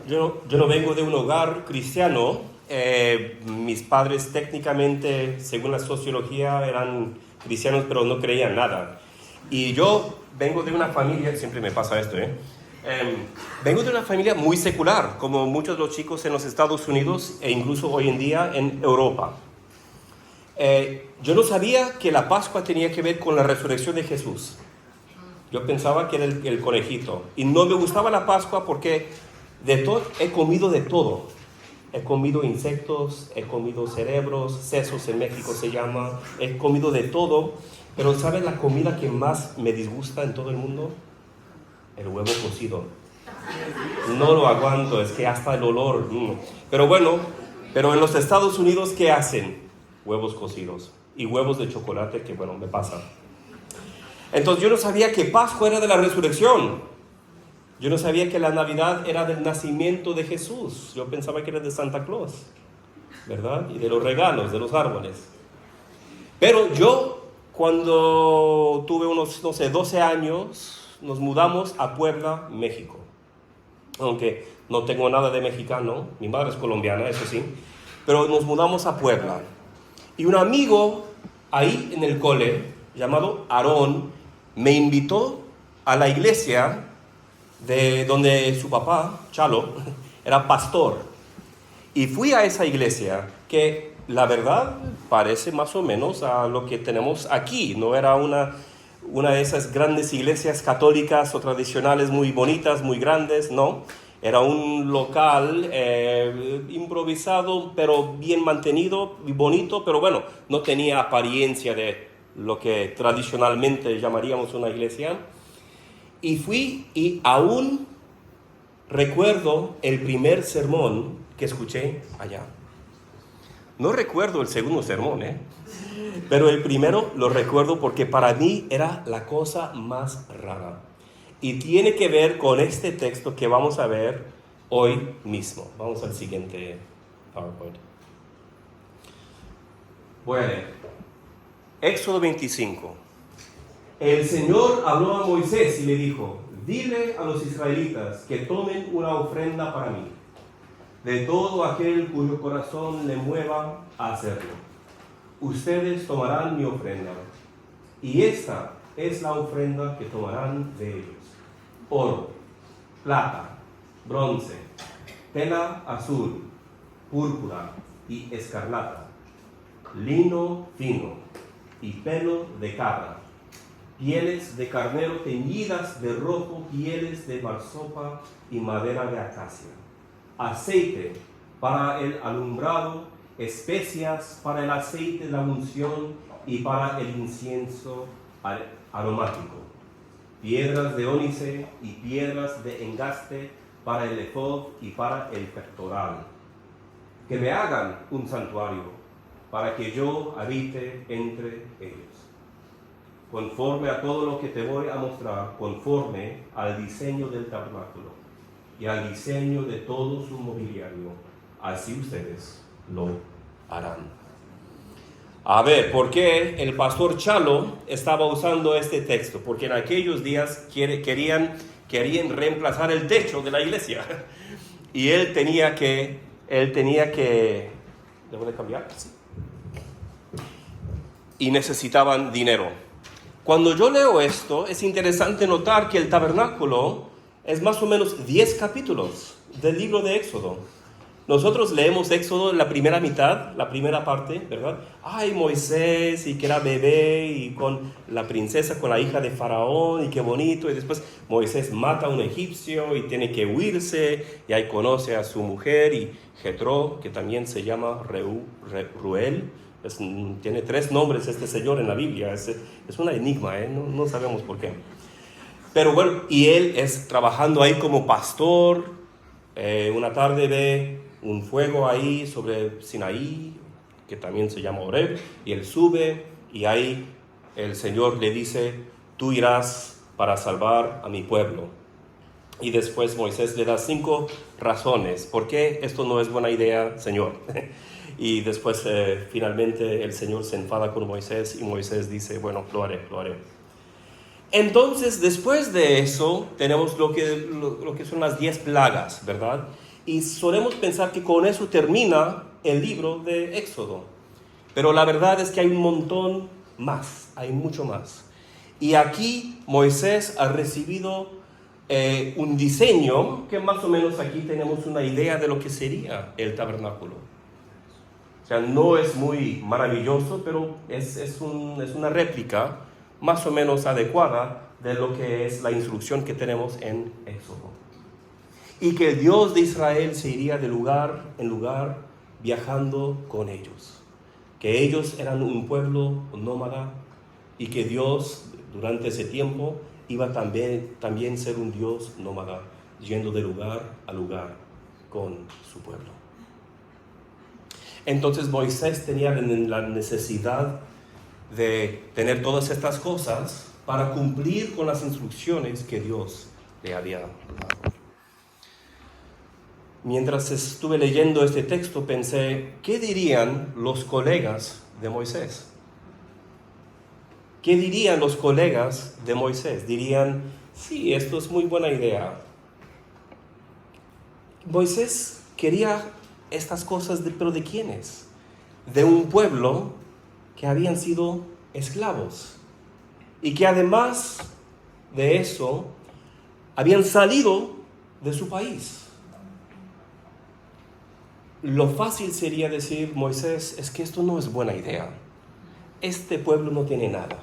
Yo no vengo de un hogar cristiano. Mis padres técnicamente, según la sociología, eran cristianos, pero no creían nada. Y yo vengo de una familia, siempre me pasa esto, vengo de una familia muy secular, como muchos de los chicos en los Estados Unidos e incluso hoy en día en Europa. Yo no sabía que la Pascua tenía que ver con la resurrección de Jesús. Yo pensaba que era el conejito. Y no me gustaba la Pascua porque he comido de todo. He comido insectos, he comido cerebros, sesos en México se llama. He comido de todo. Pero ¿sabes la comida que más me disgusta en todo el mundo? El huevo cocido. No lo aguanto, es que hasta el olor. Pero bueno, pero en los Estados Unidos, ¿qué hacen? Huevos cocidos y huevos de chocolate, que bueno, me pasa. Entonces yo no sabía que Pascua era de la resurrección. Yo no sabía que la Navidad era del nacimiento de Jesús. Yo pensaba que era de Santa Claus, ¿verdad? Y de los regalos, de los árboles. Pero yo, cuando tuve unos, 12 años, nos mudamos a Puebla, México. Aunque no tengo nada de mexicano, mi madre es colombiana, eso sí. Pero nos mudamos a Puebla. Y un amigo ahí en el cole, llamado Aarón, me invitó a la iglesia de donde su papá, Chalo, era pastor. Y fui a esa iglesia que, la verdad, parece más o menos a lo que tenemos aquí. No era una de esas grandes iglesias católicas o tradicionales muy bonitas, muy grandes, no. Era un local improvisado, pero bien mantenido y bonito, pero bueno, no tenía apariencia de lo que tradicionalmente llamaríamos una iglesia. Y fui y aún recuerdo el primer sermón que escuché allá. No recuerdo el segundo sermón, pero el primero lo recuerdo porque para mí era la cosa más rara. Y tiene que ver con este texto que vamos a ver hoy mismo. Vamos al siguiente PowerPoint. Voy a leer. Éxodo 25. El Señor habló a Moisés y le dijo: dile a los israelitas que tomen una ofrenda para mí, de todo aquel cuyo corazón le mueva a hacerlo. Ustedes tomarán mi ofrenda, y esta es la ofrenda que tomarán de ellos: oro, plata, bronce, tela azul, púrpura y escarlata, lino fino y pelo de cabra, pieles de carnero teñidas de rojo, pieles de marsopa y madera de acacia, aceite para el alumbrado, especias para el aceite de la unción y para el incienso aromático, piedras de ónice y piedras de engaste para el efod y para el pectoral. Que me hagan un santuario para que yo habite entre ellos. Conforme a todo lo que te voy a mostrar, conforme al diseño del tabernáculo y al diseño de todo su mobiliario, así ustedes lo harán. A ver, ¿por qué el pastor Chalo estaba usando este texto? Porque en aquellos días querían reemplazar el techo de la iglesia. Y él tenía que ¿debo de cambiar? Sí. Y necesitaban dinero. Cuando yo leo esto, es interesante notar que el tabernáculo es más o menos 10 capítulos del libro de Éxodo. Nosotros leemos Éxodo en la primera mitad, la primera parte, ¿verdad? Ay, Moisés, y que era bebé, y con la princesa, con la hija de Faraón, y qué bonito. Y después Moisés mata a un egipcio y tiene que huirse, y ahí conoce a su mujer, y Jetro, que también se llama Reuel. Tiene 3 nombres este señor en la Biblia. Es un enigma, no sabemos por qué. Pero bueno, y él es trabajando ahí como pastor. Una tarde ve un fuego ahí sobre Sinaí, que también se llama Horeb, y él sube, y ahí el Señor le dice: tú irás para salvar a mi pueblo. Y después Moisés le da 5 razones por qué esto no es buena idea, Señor. Y después finalmente el Señor se enfada con Moisés, y Moisés dice: bueno, lo haré. Entonces, después de eso, tenemos lo que son las 10 plagas, ¿verdad? Y solemos pensar que con eso termina el libro de Éxodo. Pero la verdad es que hay un montón más, hay mucho más. Y aquí Moisés ha recibido un diseño que más o menos aquí tenemos una idea de lo que sería el tabernáculo. O sea, no es muy maravilloso, pero es una réplica más o menos adecuada de lo que es la instrucción que tenemos en Éxodo. Y que el Dios de Israel se iría de lugar en lugar viajando con ellos. Que ellos eran un pueblo nómada y que Dios durante ese tiempo iba también ser un Dios nómada, yendo de lugar a lugar con su pueblo. Entonces Moisés tenía la necesidad de tener todas estas cosas para cumplir con las instrucciones que Dios le había dado. Mientras estuve leyendo este texto pensé, ¿qué dirían los colegas de Moisés? ¿Qué dirían los colegas de Moisés? Dirían, sí, esto es muy buena idea. Moisés quería estas cosas, pero ¿de quiénes? De un pueblo que habían sido esclavos y que además de eso habían salido de su país. Lo fácil sería decir, Moisés, es que esto no es buena idea. Este pueblo no tiene nada.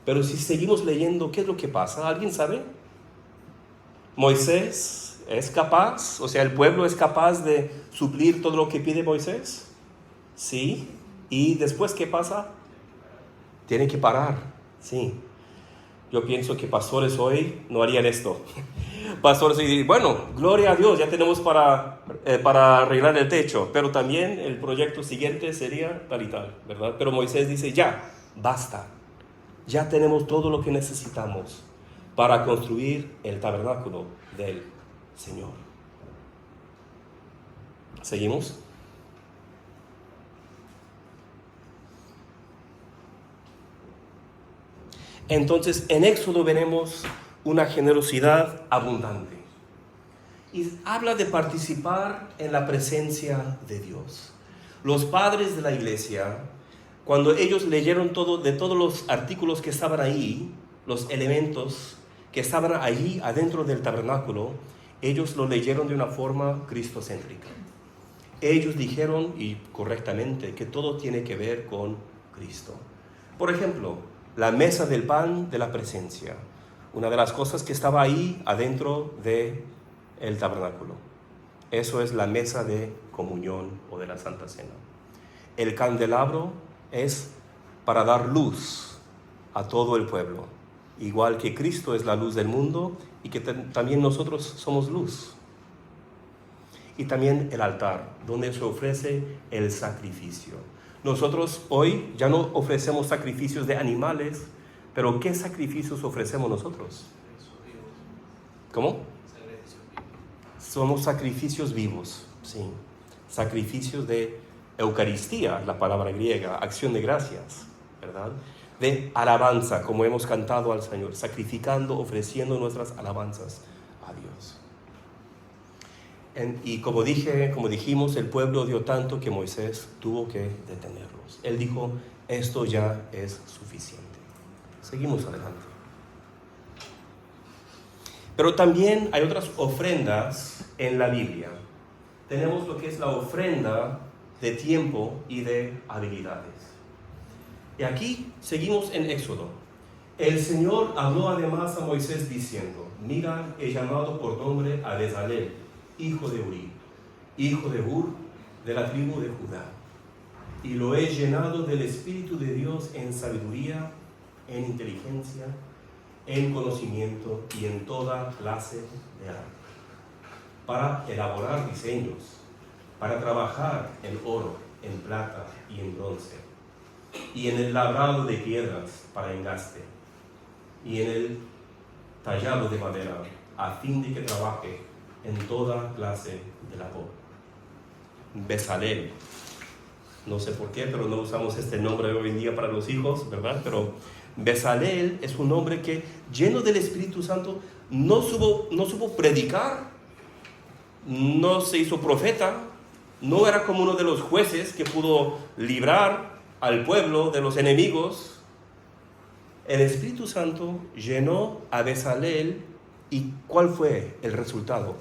Pero si seguimos leyendo, ¿qué es lo que pasa? ¿Alguien sabe? Moisés es capaz, o sea, el pueblo es capaz de suplir todo lo que pide Moisés. Sí. ¿Y después qué pasa? Tienen que parar. Sí. Yo pienso que pastores hoy no harían esto. Pastores hoy, bueno, gloria a Dios, ya tenemos para arreglar el techo, pero también el proyecto siguiente sería tal y tal, ¿verdad? Pero Moisés dice, ya, basta. Ya tenemos todo lo que necesitamos para construir el tabernáculo del Señor. ¿Seguimos? Entonces, en Éxodo veremos una generosidad abundante. Y habla de participar en la presencia de Dios. Los padres de la iglesia, cuando ellos leyeron de todos los artículos que estaban ahí, los elementos que estaban allí adentro del tabernáculo, ellos lo leyeron de una forma cristocéntrica. Ellos dijeron, y correctamente, que todo tiene que ver con Cristo. Por ejemplo, la mesa del pan de la presencia, una de las cosas que estaba ahí adentro del tabernáculo. Eso es la mesa de comunión o de la Santa Cena. El candelabro es para dar luz a todo el pueblo, igual que Cristo es la luz del mundo y que también nosotros somos luz. Y también el altar, donde se ofrece el sacrificio. Nosotros hoy ya no ofrecemos sacrificios de animales, pero ¿qué sacrificios ofrecemos nosotros? ¿Cómo? Somos sacrificios vivos, sí. Sacrificios de Eucaristía, la palabra griega, acción de gracias, ¿verdad? De alabanza, como hemos cantado al Señor, sacrificando, ofreciendo nuestras alabanzas a Dios. Y como dijimos, el pueblo dio tanto que Moisés tuvo que detenerlos. Él dijo, esto ya es suficiente. Seguimos adelante. Pero también hay otras ofrendas en la Biblia. Tenemos lo que es la ofrenda de tiempo y de habilidades. Y aquí seguimos en Éxodo. El Señor habló además a Moisés diciendo, mira, he llamado por nombre a Bezalel, hijo de Uri, hijo de Hur, de la tribu de Judá, y lo he llenado del Espíritu de Dios en sabiduría, en inteligencia, en conocimiento y en toda clase de arte, para elaborar diseños, para trabajar en oro, en plata y en bronce, y en el labrado de piedras para engaste, y en el tallado de madera, a fin de que trabaje en toda clase de labor. Bezalel, no sé por qué, pero no usamos este nombre hoy en día para los hijos, ¿verdad? Pero Bezalel es un hombre que, lleno del Espíritu Santo, no supo predicar, no se hizo profeta, no era como uno de los jueces que pudo librar al pueblo de los enemigos. El Espíritu Santo llenó a Bezalel, y ¿cuál fue el resultado?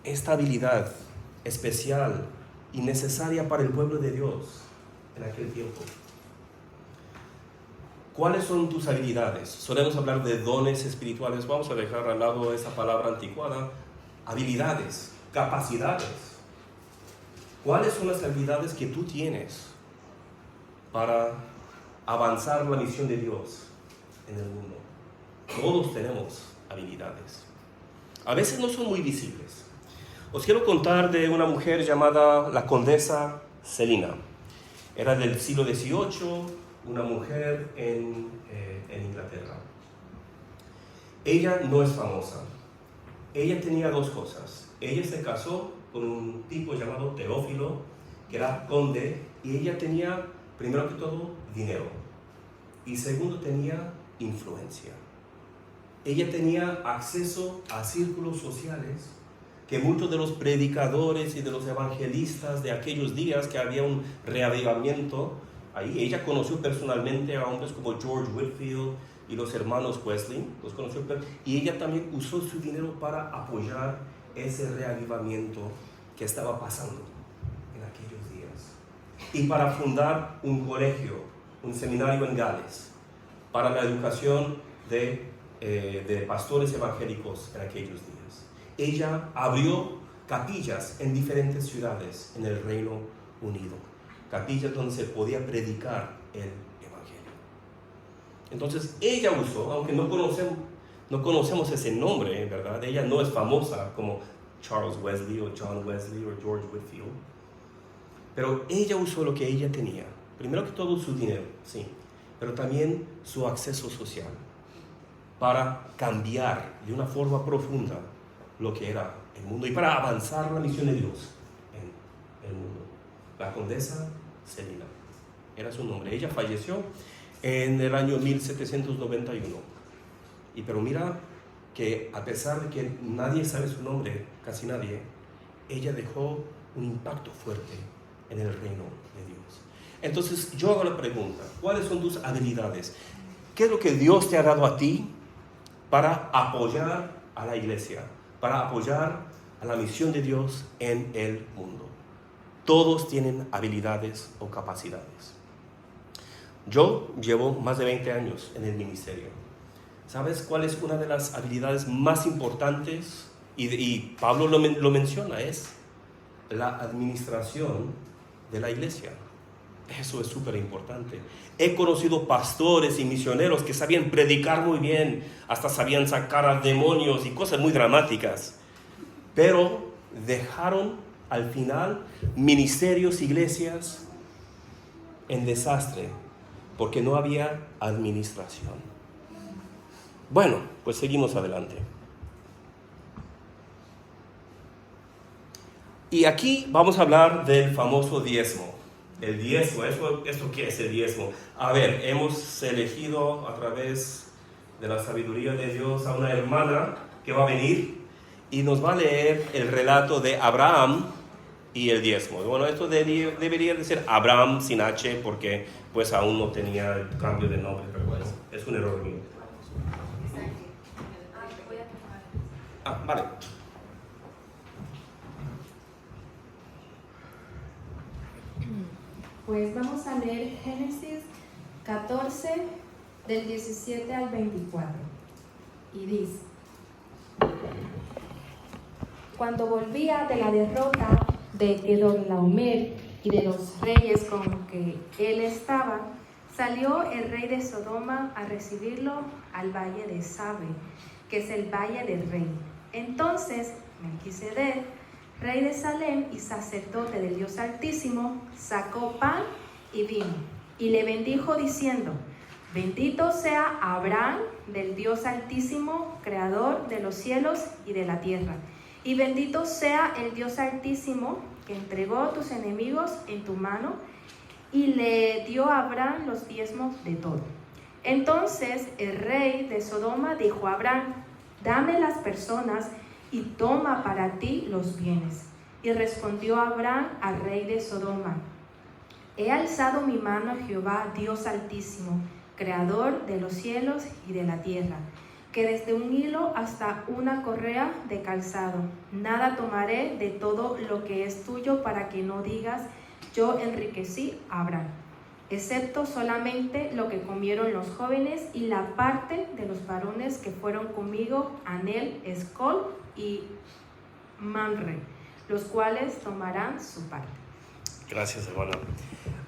Esta habilidad especial y necesaria para el pueblo de Dios en aquel tiempo. ¿Cuáles son tus habilidades? Solemos hablar de dones espirituales. Vamos a dejar al lado esa palabra anticuada. Habilidades, capacidades. ¿Cuáles son las habilidades que tú tienes para avanzar la misión de Dios en el mundo? Todos tenemos habilidades. A veces no son muy visibles. Os quiero contar de una mujer llamada la condesa Selina. Era del siglo XVIII, una mujer en Inglaterra. Ella no es famosa. Ella tenía dos cosas. Ella se casó con un tipo llamado Teófilo, que era conde, y ella tenía, primero que todo, dinero. Y segundo, tenía influencia. Ella tenía acceso a círculos sociales que muchos de los predicadores y de los evangelistas de aquellos días, que había un reavivamiento ahí. Ella conoció personalmente a hombres como George Whitefield y los hermanos Wesley, los conoció, y ella también usó su dinero para apoyar ese reavivamiento que estaba pasando en aquellos días, y para fundar un colegio, un seminario en Gales para la educación de pastores evangélicos en aquellos días. Ella abrió capillas en diferentes ciudades en el Reino Unido, capillas donde se podía predicar el evangelio. Entonces ella usó, aunque no conocemos ese nombre, ¿verdad? Ella no es famosa como Charles Wesley o John Wesley o George Whitefield, pero ella usó lo que ella tenía. Primero que todo, su dinero, sí, pero también su acceso social, para cambiar de una forma profunda lo que era el mundo y para avanzar la misión de Dios en el mundo. La condesa Selina era su nombre. Ella falleció en el año 1791. Pero mira que a pesar de que nadie sabe su nombre, casi nadie, ella dejó un impacto fuerte en el reino de Dios. Entonces yo hago la pregunta: ¿cuáles son tus habilidades? ¿Qué es lo que Dios te ha dado a ti para apoyar a la iglesia, para apoyar a la misión de Dios en el mundo? Todos tienen habilidades o capacidades. Yo llevo más de 20 años en el ministerio. ¿Sabes cuál es una de las habilidades más importantes? Y Pablo lo menciona, es la administración de la iglesia. Eso es súper importante. He conocido pastores y misioneros que sabían predicar muy bien, hasta sabían sacar a demonios y cosas muy dramáticas, pero dejaron al final ministerios, iglesias en desastre, porque no había administración. Bueno, pues seguimos adelante. Y aquí vamos a hablar del famoso diezmo. El diezmo, ¿esto qué es el diezmo? A ver, hemos elegido a través de la sabiduría de Dios a una hermana que va a venir y nos va a leer el relato de Abraham y el diezmo. Bueno, esto debería de ser Abraham sin H, porque pues aún no tenía el cambio de nombre, pero bueno, es un error mío. Vale. Pues vamos a leer Génesis 14, del 17 al 24. Y dice: Cuando volvía de la derrota de Kedorlaomer y de los reyes con los que él estaba, salió el rey de Sodoma a recibirlo al valle de Sabe, que es el valle del rey. Entonces Melquisedec, rey de Salem y sacerdote del Dios Altísimo, sacó pan y vino y le bendijo diciendo: Bendito sea Abraham del Dios Altísimo, creador de los cielos y de la tierra, y bendito sea el Dios Altísimo que entregó tus enemigos en tu mano, y le dio a Abraham los diezmos de todo. Entonces el rey de Sodoma dijo a Abraham: Dame las personas y toma para ti los bienes. Y respondió Abraham al rey de Sodoma: he alzado mi mano a Jehová, Dios altísimo, creador de los cielos y de la tierra, que desde un hilo hasta una correa de calzado, nada tomaré de todo lo que es tuyo, para que no digas: yo enriquecí a Abraham, excepto solamente lo que comieron los jóvenes y la parte de los varones que fueron conmigo, Anel, Escol y Mamre, los cuales tomarán su parte. Gracias, hermana.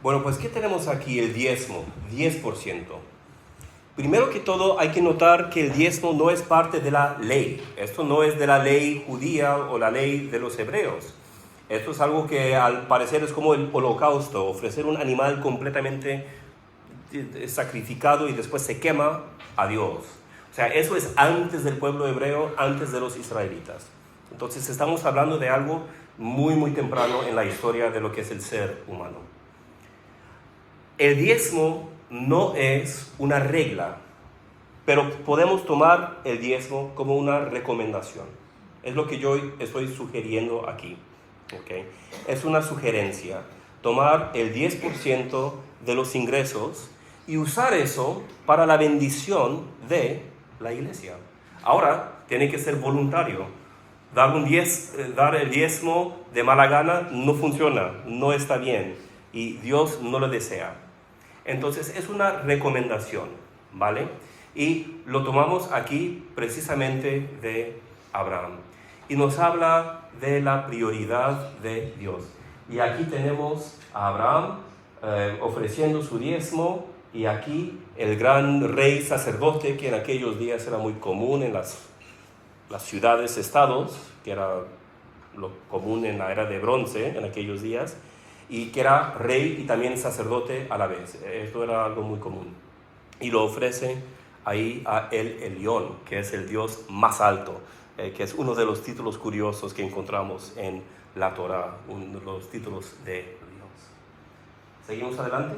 Bueno, pues, ¿qué tenemos aquí? El diezmo, 10%. Primero que todo, hay que notar que el diezmo no es parte de la ley. Esto no es de la ley judía o la ley de los hebreos. Esto es algo que al parecer es como el holocausto, ofrecer un animal completamente sacrificado y después se quema a Dios. O sea, eso es antes del pueblo hebreo, antes de los israelitas. Entonces estamos hablando de algo muy, muy temprano en la historia de lo que es el ser humano. El diezmo no es una regla, pero podemos tomar el diezmo como una recomendación. Es lo que yo estoy sugiriendo aquí. ¿Okay? Es una sugerencia, tomar el 10% de los ingresos y usar eso para la bendición de la iglesia. Ahora, tiene que ser voluntario. Dar el diezmo de mala gana no funciona, no está bien y Dios no lo desea. Entonces es una recomendación, ¿vale? Y lo tomamos aquí precisamente de Abraham. Y nos habla de la prioridad de Dios. Y aquí tenemos a Abraham ofreciendo su diezmo, y aquí el gran rey sacerdote, que en aquellos días era muy común en las ciudades-estados, que era lo común en la era de bronce en aquellos días, y que era rey y también sacerdote a la vez. Esto era algo muy común. Y lo ofrece ahí a El Elión, que es el Dios más alto, que es uno de los títulos curiosos que encontramos en la Torá, uno de los títulos de Dios. ¿Seguimos adelante?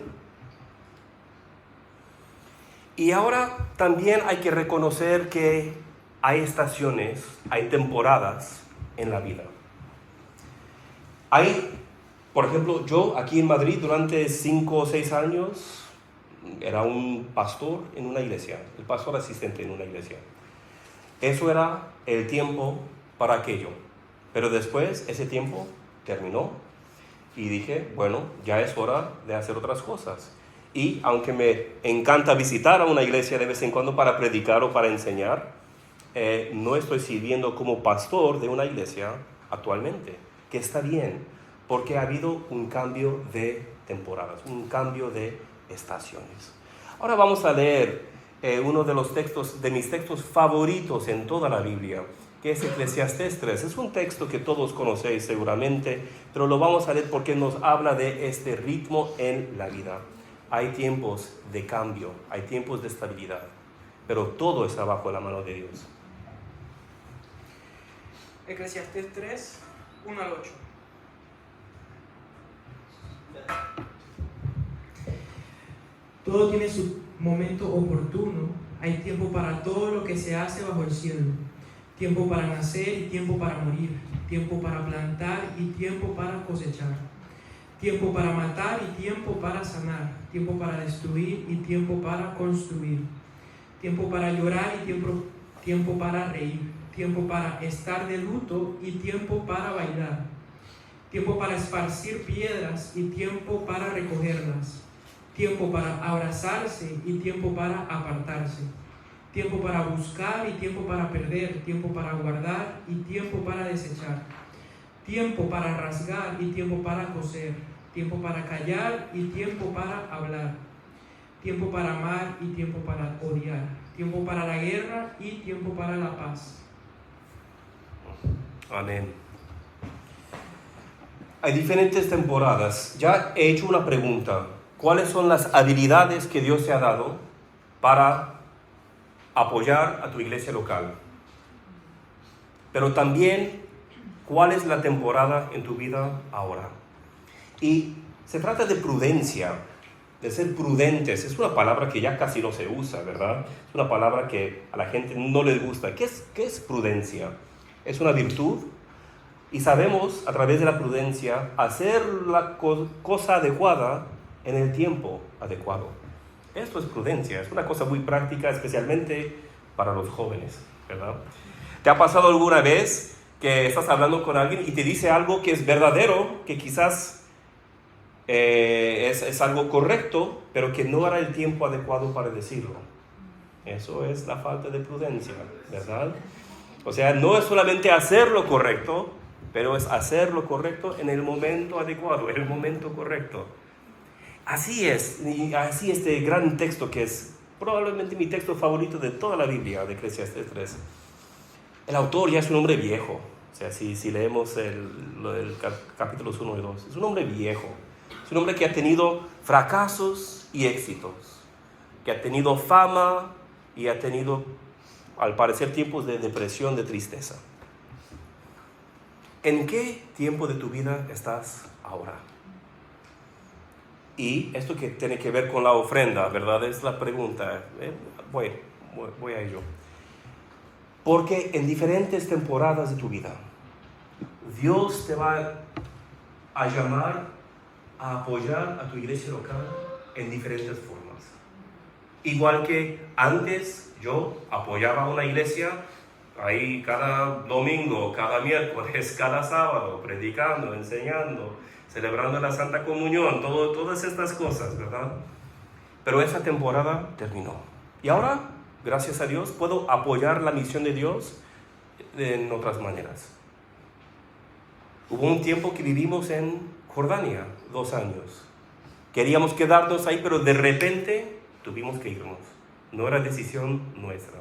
Y ahora también hay que reconocer que hay estaciones, hay temporadas en la vida. Por ejemplo, yo aquí en Madrid durante 5 o 6 años era un pastor en una iglesia, el pastor asistente en una iglesia. Eso era el tiempo para aquello. Pero después ese tiempo terminó y dije, bueno, ya es hora de hacer otras cosas. Y aunque me encanta visitar a una iglesia de vez en cuando para predicar o para enseñar, no estoy sirviendo como pastor de una iglesia actualmente, que está bien, porque ha habido un cambio de temporadas, un cambio de estaciones. Ahora vamos a leer uno de mis textos favoritos en toda la Biblia, que es Eclesiastés 3. Es un texto que todos conocéis seguramente, pero lo vamos a leer porque nos habla de este ritmo en la vida. Hay tiempos de cambio, hay tiempos de estabilidad, pero todo está bajo la mano de Dios. Eclesiastés 3, 1 al 8. Todo tiene su momento oportuno. Hay tiempo para todo lo que se hace bajo el cielo. Tiempo para nacer y tiempo para morir. Tiempo para plantar y tiempo para cosechar. Tiempo para matar y tiempo para sanar. Tiempo para destruir y tiempo para construir. Tiempo para llorar y tiempo para reír. Tiempo para estar de luto y tiempo para bailar. Tiempo para esparcir piedras y tiempo para recogerlas. Tiempo para abrazarse y tiempo para apartarse. Tiempo para buscar y tiempo para perder. Tiempo para guardar y tiempo para desechar. Tiempo para rasgar y tiempo para coser. Tiempo para callar y tiempo para hablar. Tiempo para amar y tiempo para odiar. Tiempo para la guerra y tiempo para la paz. Amén. Hay diferentes temporadas. Ya he hecho una pregunta. ¿Cuáles son las habilidades que Dios te ha dado para apoyar a tu iglesia local? Pero también, ¿cuál es la temporada en tu vida ahora? Y se trata de prudencia, de ser prudentes. Es una palabra que ya casi no se usa, ¿verdad? Es una palabra que a la gente no le gusta. ¿Qué es prudencia? es una virtud y sabemos a través de la prudencia hacer la cosa adecuada en el tiempo adecuado. Esto es prudencia, es una cosa muy práctica, especialmente para los jóvenes, ¿verdad? ¿Te ha pasado alguna vez que estás hablando con alguien y te dice algo que es verdadero, que quizás es algo correcto, pero que no era el tiempo adecuado para decirlo? Eso es la falta de prudencia, ¿verdad? O sea, no es solamente hacer lo correcto, pero es hacer lo correcto en el momento adecuado, en el momento correcto. Así es, y así este gran texto que es probablemente mi texto favorito de toda la Biblia, de Eclesiastés 3. El autor ya es un hombre viejo, o sea, si leemos el capítulos 1 y 2, es un hombre viejo, es un hombre que ha tenido fracasos y éxitos, que ha tenido fama y ha tenido, al parecer, tiempos de depresión, de tristeza. ¿En qué tiempo de tu vida estás ahora? Y esto que tiene que ver con la ofrenda, ¿verdad? Es la pregunta. Voy a ello. Porque en diferentes temporadas de tu vida, Dios te va a llamar a apoyar a tu iglesia local en diferentes formas. Igual que antes yo apoyaba a una iglesia ahí cada domingo, cada miércoles, cada sábado, predicando, enseñando, celebrando la Santa Comunión, todas estas cosas, ¿verdad? Pero esa temporada terminó. Y ahora, gracias a Dios, puedo apoyar la misión de Dios en otras maneras. Hubo un tiempo que vivimos en Jordania, 2 años. Queríamos quedarnos ahí, pero de repente tuvimos que irnos. No era decisión nuestra.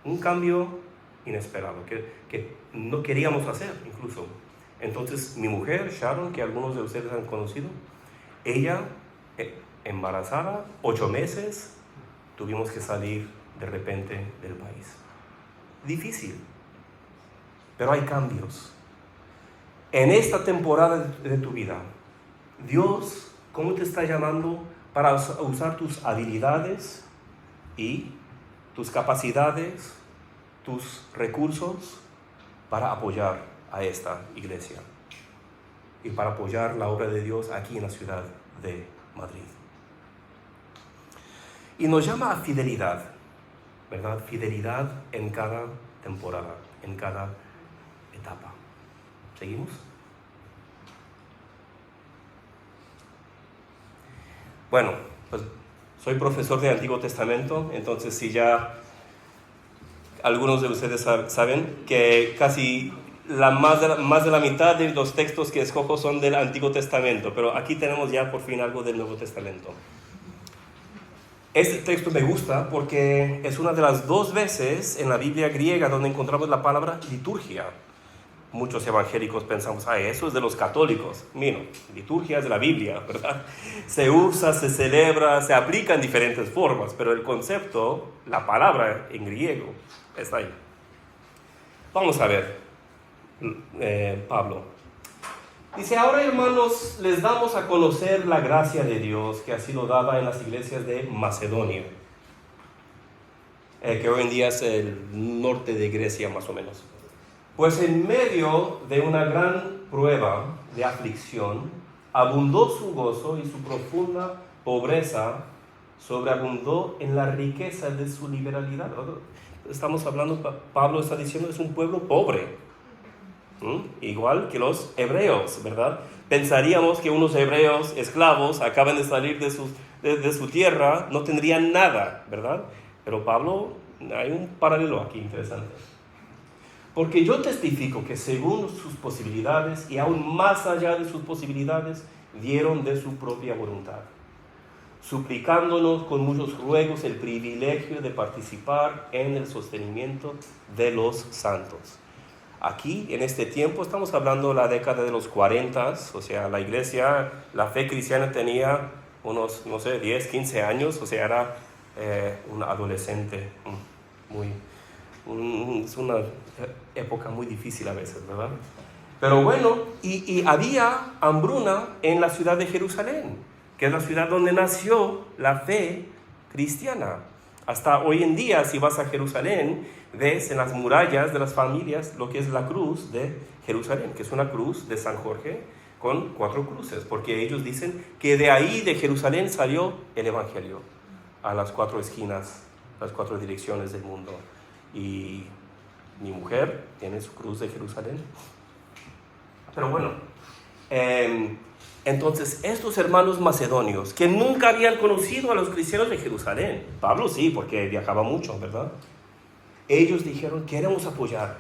Un cambio inesperado, que no queríamos hacer incluso. Entonces mi mujer, Sharon, que algunos de ustedes han conocido, ella embarazada, 8 meses, tuvimos que salir de repente del país. Difícil, pero hay cambios. En esta temporada de tu vida, Dios, ¿cómo te está llamando para usar tus habilidades y tus capacidades, tus recursos para apoyar a esta iglesia y para apoyar la obra de Dios aquí en la ciudad de Madrid? Y nos llama a fidelidad, ¿verdad? Fidelidad en cada temporada, en cada etapa. ¿Seguimos? Bueno, pues soy profesor de Antiguo Testamento, entonces si ya algunos de ustedes saben que casi más de la mitad de los textos que escojo son del Antiguo Testamento, pero aquí tenemos ya por fin algo del Nuevo Testamento. Este texto me gusta porque es una de las 2 veces en la Biblia griega donde encontramos la palabra liturgia. Muchos evangélicos pensamos, eso es de los católicos. Mira, liturgia es de la Biblia, ¿verdad? Se usa, se celebra, se aplica en diferentes formas, pero el concepto, la palabra en griego, está ahí. Vamos a ver, Pablo. Dice, ahora hermanos, les damos a conocer la gracia de Dios que ha sido dada en las iglesias de Macedonia, que hoy en día es el norte de Grecia más o menos. Pues en medio de una gran prueba de aflicción, abundó su gozo y su profunda pobreza sobreabundó en la riqueza de su liberalidad. Estamos hablando, Pablo está diciendo, es un pueblo pobre. Igual que los hebreos, ¿verdad? Pensaríamos que unos hebreos esclavos acaban de salir de su tierra, no tendrían nada, ¿verdad? Pero Pablo, hay un paralelo aquí interesante. Porque yo testifico que según sus posibilidades y aún más allá de sus posibilidades, dieron de su propia voluntad, suplicándonos con muchos ruegos el privilegio de participar en el sostenimiento de los santos. Aquí, en este tiempo, estamos hablando de la década de los 40, o sea, la iglesia, la fe cristiana tenía unos, 10, 15 años, o sea, era un adolescente. Es una época muy difícil a veces, ¿verdad? Pero bueno, y había hambruna en la ciudad de Jerusalén, que es la ciudad donde nació la fe cristiana. Hasta hoy en día, si vas a Jerusalén, ves en las murallas de las familias lo que es la cruz de Jerusalén, que es una cruz de San Jorge con 4 cruces, porque ellos dicen que de ahí, de Jerusalén, salió el Evangelio a las 4 esquinas, las 4 direcciones del mundo. Y mi mujer tiene su cruz de Jerusalén. Pero bueno, entonces estos hermanos macedonios que nunca habían conocido a los cristianos de Jerusalén, Pablo sí, porque viajaba mucho, ¿verdad? Ellos dijeron, queremos apoyar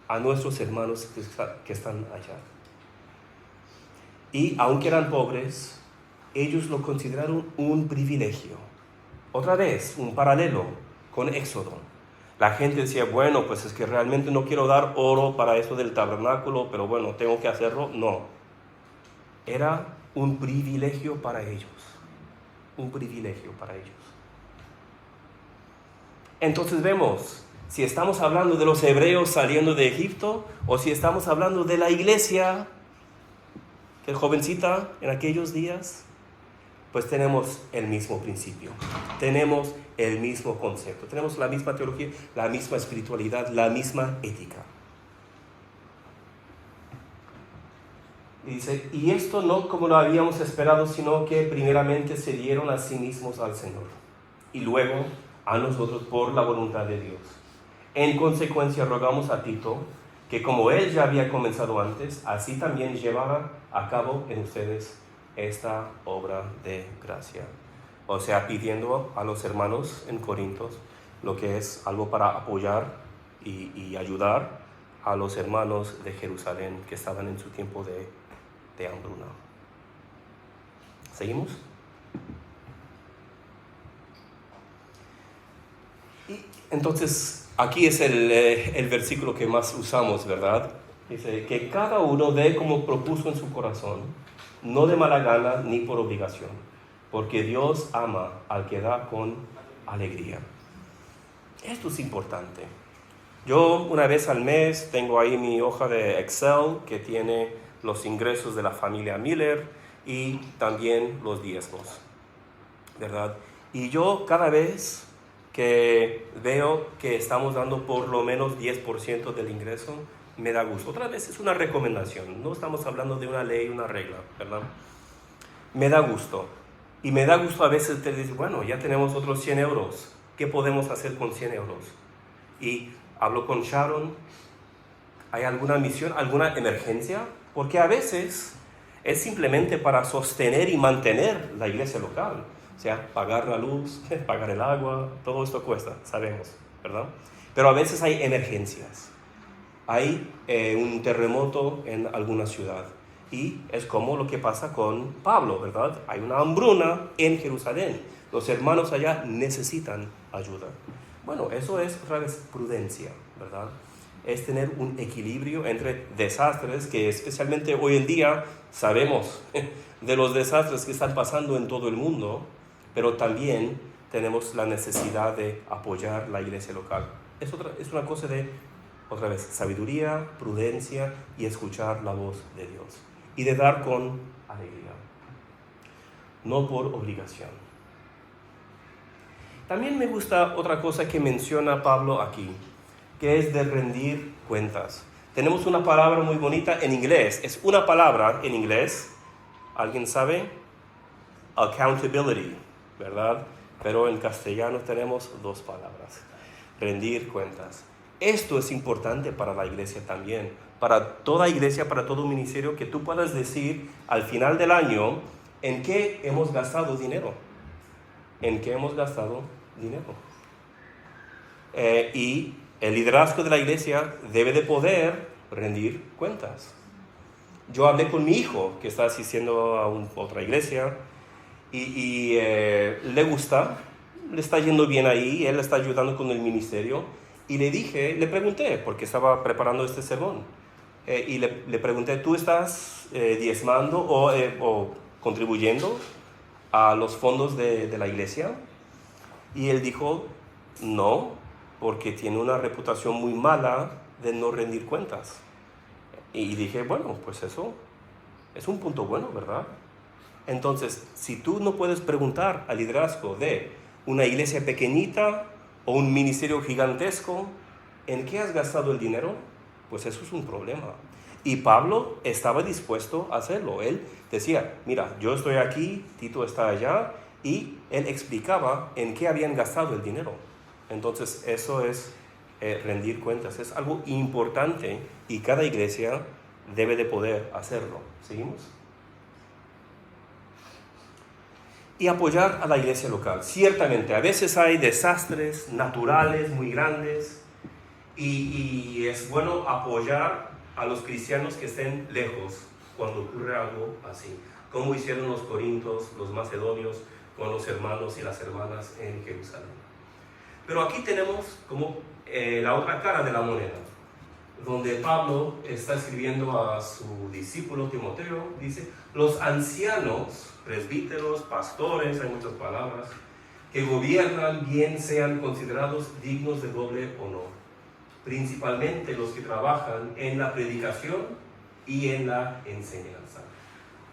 a nuestros hermanos que están allá. Y aunque eran pobres, ellos lo consideraron un privilegio. Otra vez, un paralelo con Éxodo. La gente decía, bueno, pues es que realmente no quiero dar oro para eso del tabernáculo, pero bueno, tengo que hacerlo. No. Era un privilegio para ellos. Un privilegio para ellos. Entonces vemos, si estamos hablando de los hebreos saliendo de Egipto, o si estamos hablando de la iglesia, que es jovencita en aquellos días, pues tenemos el mismo principio, tenemos el mismo concepto, tenemos la misma teología, la misma espiritualidad, la misma ética. Y dice, y esto no como lo habíamos esperado, sino que primeramente se dieron a sí mismos al Señor, y luego a nosotros por la voluntad de Dios. En consecuencia rogamos a Tito, que como él ya había comenzado antes, así también llevara a cabo en ustedes esta obra de gracia. O sea, pidiendo a los hermanos en Corintios lo que es algo para apoyar y ayudar a los hermanos de Jerusalén que estaban en su tiempo de hambruna. ¿Seguimos? Y entonces, aquí es el versículo que más usamos, ¿verdad? Dice, que cada uno dé como propuso en su corazón, no de mala gana ni por obligación, porque Dios ama al que da con alegría. Esto es importante. Yo una vez al mes tengo ahí mi hoja de Excel que tiene los ingresos de la familia Miller y también los diezmos, ¿verdad? Y yo cada vez que veo que estamos dando por lo menos 10% del ingreso, me da gusto. Otra vez es una recomendación, no estamos hablando de una ley, una regla, ¿verdad? Me da gusto. Y me da gusto a veces te decir, bueno, ya tenemos otros 100 euros. ¿Qué podemos hacer con 100 euros? Y hablo con Sharon, ¿hay alguna misión, alguna emergencia? Porque a veces es simplemente para sostener y mantener la iglesia local. O sea, pagar la luz, pagar el agua, todo esto cuesta, sabemos, ¿verdad? Pero a veces hay emergencias. Hay un terremoto en alguna ciudad. Y es como lo que pasa con Pablo, ¿verdad? Hay una hambruna en Jerusalén. Los hermanos allá necesitan ayuda. Bueno, eso es otra vez prudencia, ¿verdad? Es tener un equilibrio entre desastres, que especialmente hoy en día sabemos de los desastres que están pasando en todo el mundo, pero también tenemos la necesidad de apoyar la iglesia local. Es una cosa de, otra vez, sabiduría, prudencia y escuchar la voz de Dios. Y de dar con alegría, no por obligación. También me gusta otra cosa que menciona Pablo aquí, que es de rendir cuentas. Tenemos una palabra muy bonita en inglés. Es una palabra en inglés, ¿alguien sabe? Accountability, ¿verdad? Pero en castellano tenemos 2 palabras. Rendir cuentas. Esto es importante para la iglesia también, para toda iglesia, para todo ministerio, que tú puedas decir al final del año en qué hemos gastado dinero. En qué hemos gastado dinero. Y el liderazgo de la iglesia debe de poder rendir cuentas. Yo hablé con mi hijo, que está asistiendo a otra iglesia, y le gusta, le está yendo bien ahí, él está ayudando con el ministerio. Y le pregunté, porque estaba preparando este sermón, y le pregunté, ¿tú estás diezmando o contribuyendo a los fondos de la iglesia? Y él dijo, no, porque tiene una reputación muy mala de no rendir cuentas. Y dije, bueno, pues eso es un punto bueno, ¿verdad? Entonces, si tú no puedes preguntar al liderazgo de una iglesia pequeñita o un ministerio gigantesco, ¿en qué has gastado el dinero? Pues eso es un problema. Y Pablo estaba dispuesto a hacerlo. Él decía, mira, yo estoy aquí, Tito está allá, y él explicaba en qué habían gastado el dinero. Entonces eso es rendir cuentas, es algo importante y cada iglesia debe de poder hacerlo. ¿Seguimos? Y apoyar a la iglesia local. Ciertamente, a veces hay desastres naturales muy grandes y es bueno apoyar a los cristianos que estén lejos cuando ocurre algo así, como hicieron los corintios, los macedonios, con los hermanos y las hermanas en Jerusalén. Pero aquí tenemos como la otra cara de la moneda, donde Pablo está escribiendo a su discípulo Timoteo, dice, los ancianos, presbíteros, pastores, hay muchas palabras, que gobiernan bien sean considerados dignos de doble honor, principalmente los que trabajan en la predicación y en la enseñanza.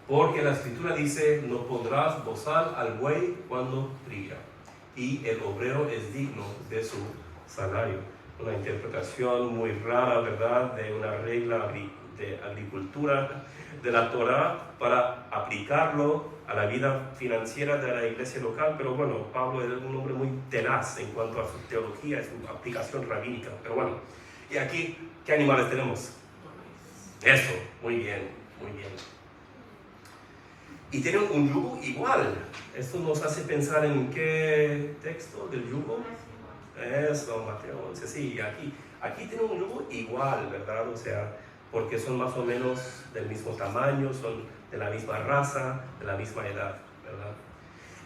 Porque la Escritura dice, no pondrás bozal al buey cuando trilla, y el obrero es digno de su salario. Una interpretación muy rara, ¿verdad?, de una regla de agricultura de la Torá para aplicarlo a la vida financiera de la iglesia local. Pero bueno, Pablo es un hombre muy tenaz en cuanto a su teología y su aplicación rabínica. Pero bueno, y aquí, ¿qué animales tenemos? Eso, muy bien, muy bien. Y tienen un yugo igual. Esto nos hace pensar en qué texto del yugo. Eso, Mateo 11, sí, aquí tienen un yugo igual, ¿verdad? O sea, porque son más o menos del mismo tamaño, son de la misma raza, de la misma edad, ¿verdad?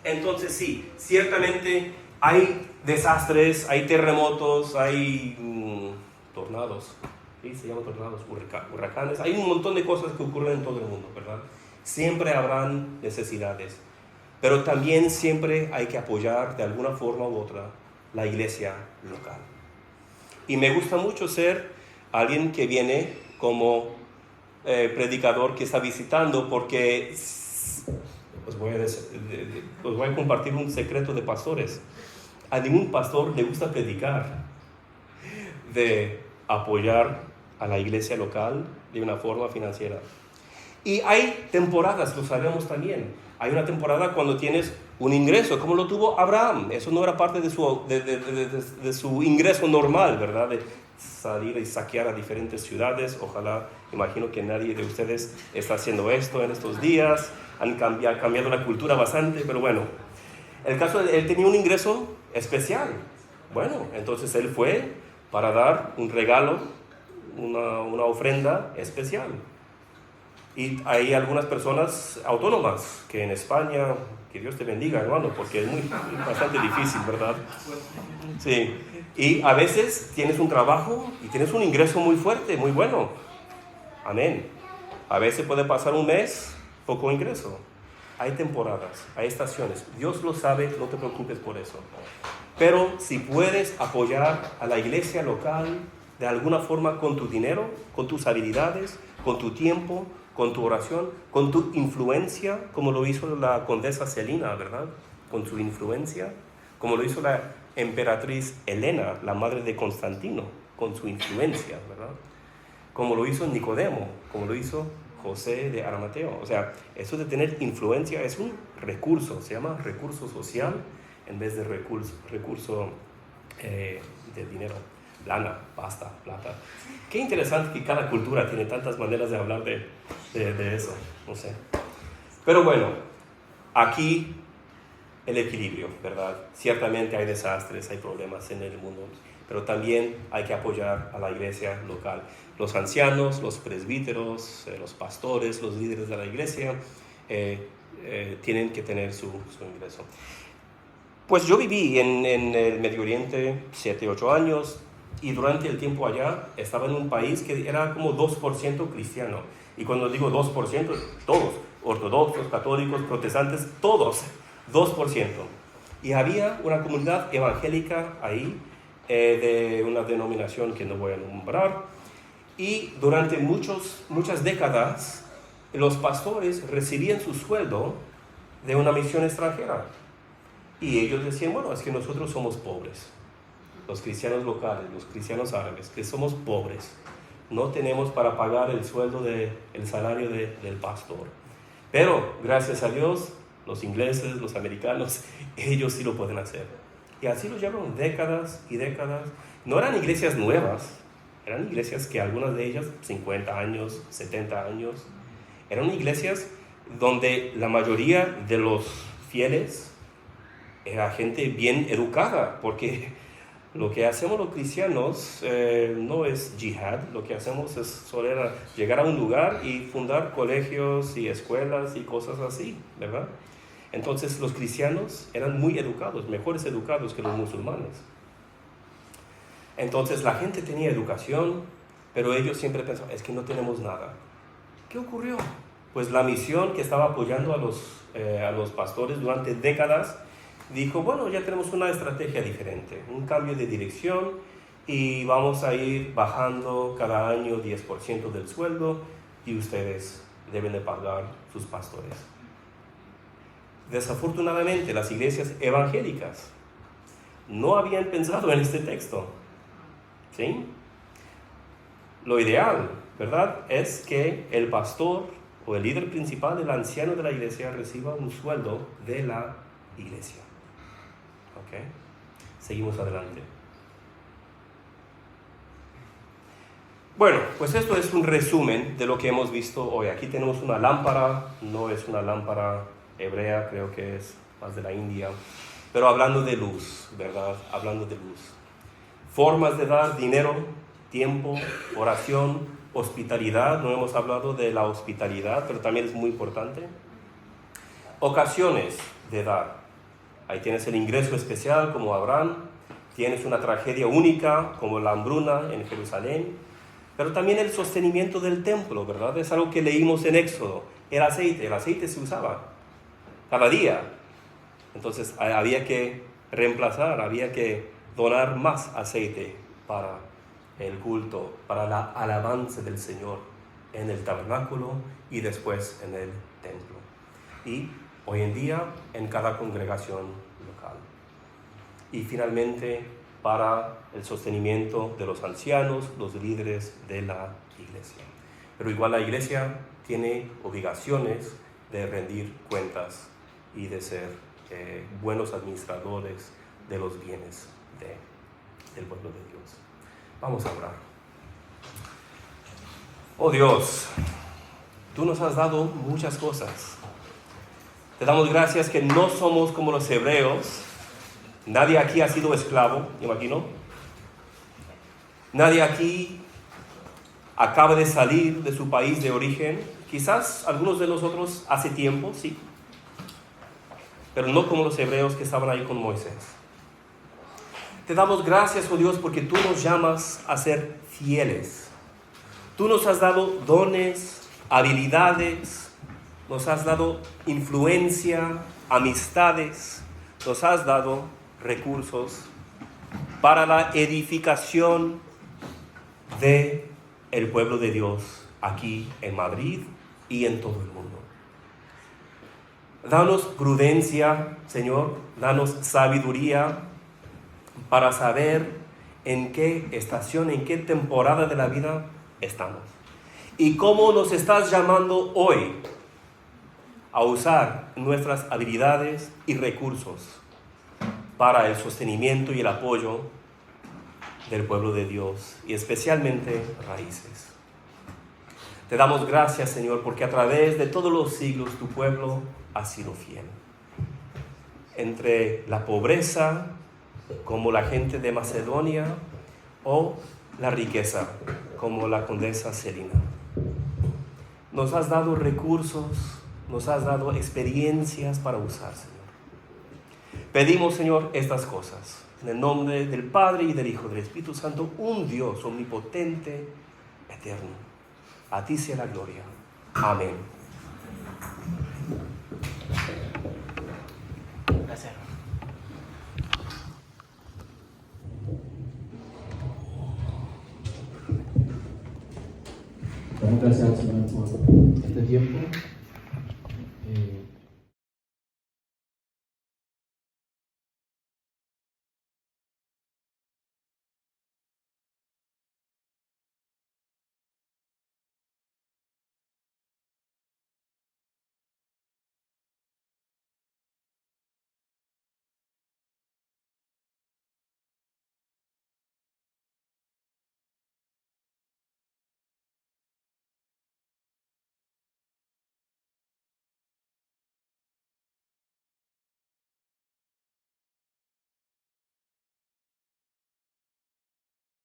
Entonces sí, ciertamente hay desastres, hay terremotos, hay tornados, ¿sí? Se llaman tornados, huracanes, hay un montón de cosas que ocurren en todo el mundo, ¿verdad? Siempre habrán necesidades, pero también siempre hay que apoyar de alguna forma u otra la iglesia local. Y me gusta mucho ser alguien que viene como predicador que está visitando, porque os voy a compartir un secreto de pastores. A ningún pastor le gusta predicar, de apoyar a la iglesia local de una forma financiera. Y hay temporadas, lo sabemos también. Hay una temporada cuando tienes un ingreso, como lo tuvo Abraham. Eso no era parte de su ingreso normal, ¿verdad? De salir y saquear a diferentes ciudades. Ojalá, imagino que nadie de ustedes está haciendo esto en estos días. Han cambiado la cultura bastante, pero bueno. El caso de él tenía un ingreso especial. Bueno, entonces él fue para dar un regalo, una ofrenda especial. Y hay algunas personas autónomas que en España, que Dios te bendiga, hermano, porque es bastante difícil, ¿verdad? Sí. Y a veces tienes un trabajo y tienes un ingreso muy fuerte, muy bueno. Amén. A veces puede pasar un mes, poco ingreso. Hay temporadas, hay estaciones. Dios lo sabe, no te preocupes por eso. Pero si puedes apoyar a la iglesia local de alguna forma con tu dinero, con tus habilidades, con tu tiempo, con tu oración, con tu influencia, como lo hizo la condesa Celina, ¿verdad? Con su influencia, como lo hizo la emperatriz Helena, la madre de Constantino, con su influencia, ¿verdad? Como lo hizo Nicodemo, como lo hizo José de Arimatea. O sea, eso de tener influencia es un recurso, se llama recurso social en vez de recurso de dinero. Lana, pasta, plata. Qué interesante que cada cultura tiene tantas maneras de hablar de eso, no sé. Pero bueno, aquí el equilibrio, ¿verdad? Ciertamente hay desastres, hay problemas en el mundo, pero también hay que apoyar a la iglesia local. Los ancianos, los presbíteros, los pastores, los líderes de la iglesia tienen que tener su ingreso. Pues yo viví en el Medio Oriente 7-8 años. Y durante el tiempo allá estaba en un país que era como 2% cristiano. Y cuando digo 2%, todos, ortodoxos, católicos, protestantes, todos, 2%. Y había una comunidad evangélica ahí, de una denominación que no voy a nombrar. Y durante muchas décadas, los pastores recibían su sueldo de una misión extranjera. Y ellos decían, bueno, es que nosotros somos pobres. los cristianos locales, los cristianos árabes, que somos pobres, no tenemos para pagar el sueldo el salario del pastor. Pero gracias a Dios, los ingleses, los americanos, ellos sí lo pueden hacer. Y así lo llevaron décadas y décadas. No eran iglesias nuevas, eran iglesias que algunas de ellas, 50 años, 70 años, eran iglesias donde la mayoría de los fieles era gente bien educada, porque lo que hacemos los cristianos no es jihad, lo que hacemos es soler llegar a un lugar y fundar colegios y escuelas y cosas así, ¿verdad? Entonces los cristianos eran muy educados, mejores educados que los musulmanes. Entonces la gente tenía educación, pero ellos siempre pensaban, es que no tenemos nada. ¿Qué ocurrió? Pues la misión que estaba apoyando a los pastores durante décadas dijo, bueno, ya tenemos una estrategia diferente, un cambio de dirección y vamos a ir bajando cada año 10% del sueldo y ustedes deben de pagar sus pastores. Desafortunadamente, las iglesias evangélicas no habían pensado en este texto, ¿sí? Lo ideal, ¿verdad?, es que el pastor o el líder principal, el anciano de la iglesia, reciba un sueldo de la iglesia. ¿Ok? Seguimos adelante. Bueno, pues esto es un resumen de lo que hemos visto hoy. Aquí tenemos una lámpara, no es una lámpara hebrea, creo que es más de la India, pero hablando de luz, ¿verdad? Hablando de luz. Formas de dar dinero, tiempo, oración, hospitalidad. No hemos hablado de la hospitalidad, pero también es muy importante. Ocasiones de dar. Ahí tienes el ingreso especial como Abraham, tienes una tragedia única como la hambruna en Jerusalén, pero también el sostenimiento del templo, ¿verdad? Es algo que leímos en Éxodo. El aceite se usaba cada día. Entonces había que reemplazar, había que donar más aceite para el culto, para la alabanza del Señor en el tabernáculo y después en el templo. Y hoy en día en cada congregación local. Y finalmente para el sostenimiento de los ancianos, los líderes de la iglesia. Pero igual la iglesia tiene obligaciones de rendir cuentas y de ser buenos administradores de los bienes del pueblo de Dios. Vamos a orar. Oh Dios, tú nos has dado muchas cosas. Te damos gracias que no somos como los hebreos. Nadie aquí ha sido esclavo, imagino. Nadie aquí acaba de salir de su país de origen. Quizás algunos de nosotros hace tiempo, sí. Pero no como los hebreos que estaban ahí con Moisés. Te damos gracias, oh Dios, porque tú nos llamas a ser fieles. Tú nos has dado dones, habilidades, nos has dado influencia, amistades, nos has dado recursos para la edificación del pueblo de Dios aquí en Madrid y en todo el mundo. Danos prudencia, Señor, danos sabiduría para saber en qué estación, en qué temporada de la vida estamos. Y cómo nos estás llamando hoy a usar nuestras habilidades y recursos para el sostenimiento y el apoyo del pueblo de Dios, y especialmente raíces. Te damos gracias, Señor, porque a través de todos los siglos tu pueblo ha sido fiel. Entre la pobreza, como la gente de Macedonia, o la riqueza, como la condesa Celina. Nos has dado recursos, nos has dado experiencias para usar, Señor. Pedimos, Señor, estas cosas, en el nombre del Padre y del Hijo y del Espíritu Santo, un Dios omnipotente, eterno. A ti sea la gloria. Amén. Gracias. Damos gracias al Señor por este tiempo.